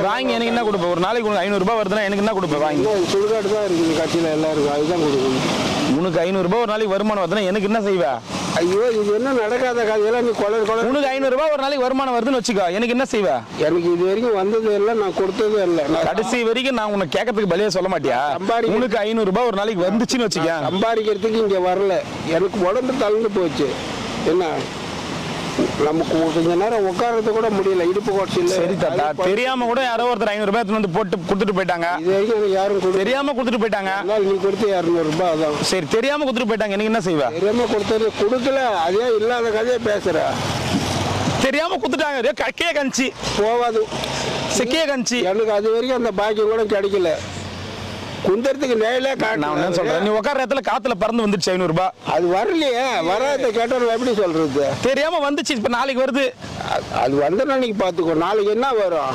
வாங்கி எனக்கு என்ன கொடுப்பேன்? ஒரு நாளைக்கு உனக்கு 500 ரூபாய் வருதுன்னா எனக்கு என்ன கொடுப்பேன்? வாங்கி சுடுகாடு தான் இருக்குது கட்சியில் எல்லாருக்கும், அதுதான் கொடுக்கணும். உனக்கு 500 ரூபாய் ஒரு நாளைக்கு வருமானம் வருதுன்னா எனக்கு என்ன செய்வா? ஐயோ இது என்ன நடக்காத கதையெல்லாம் நீ கொலை. உனக்கு 500 ரூபாய் ஒரு நாளைக்கு வருமானம் வருதுன்னு வச்சுக்கோ, எனக்கு என்ன செய்வா? எனக்கு இது வரைக்கும் வந்தது இல்லை, நான் கொடுத்தது இல்லை. கடைசி வரைக்கும் நான் உனக்கு கேட்கறதுக்கு பலியா சொல்ல மாட்டியா? உனக்கு 500 ரூபாய் ஒரு நாளைக்கு வந்துச்சுன்னு வச்சுக்க, சம்பாதிக்கிறதுக்கு இங்கே வரல, எனக்கு உடம்பு தள்ளிட்டு போச்சு. என்ன நமக்கு கொஞ்ச நேரம் உட்கார்றது கூட முடியல, இடுப்பு கோட்சியில். சரி தாத்தா, தெரியாம கூட யாரோ ஒருத்தர் 500 ரூபாய் வந்து போட்டு கொடுத்துட்டு போயிட்டாங்க. இது வரைக்கும் யாரும் தெரியாம கொடுத்துட்டு போயிட்டாங்க. நீ கொடுத்து 200 ரூபாய் அதான். சரி, தெரியாம கொடுத்துட்டு போயிட்டாங்க, எனக்கு என்ன செய்வா? தெரியாம கொடுத்தது கொடுக்கல, அதே இல்லாத கதையை பேசுற. தெரியாம கொடுத்துட்டாங்க, கக்கையே கஞ்சி போவாது, செக்கையே கஞ்சி. எனக்கு அது வரைக்கும் அந்த பாக்கியம் கூட கிடைக்கல. குந்தரத்துக்கு நேரிலே நான் சொல்றேன், நீ உட்கார இடத்துல காத்துல பறந்து வந்துருச்சு 500 ரூபாய். அது வரலையே, வராத கேட்டோம் எப்படி சொல்றது? தெரியாம வந்துச்சு, இப்ப நாளைக்கு வருது. அது வந்த நாளைக்கு பாத்துக்கோ, நாளைக்கு என்ன வரும்?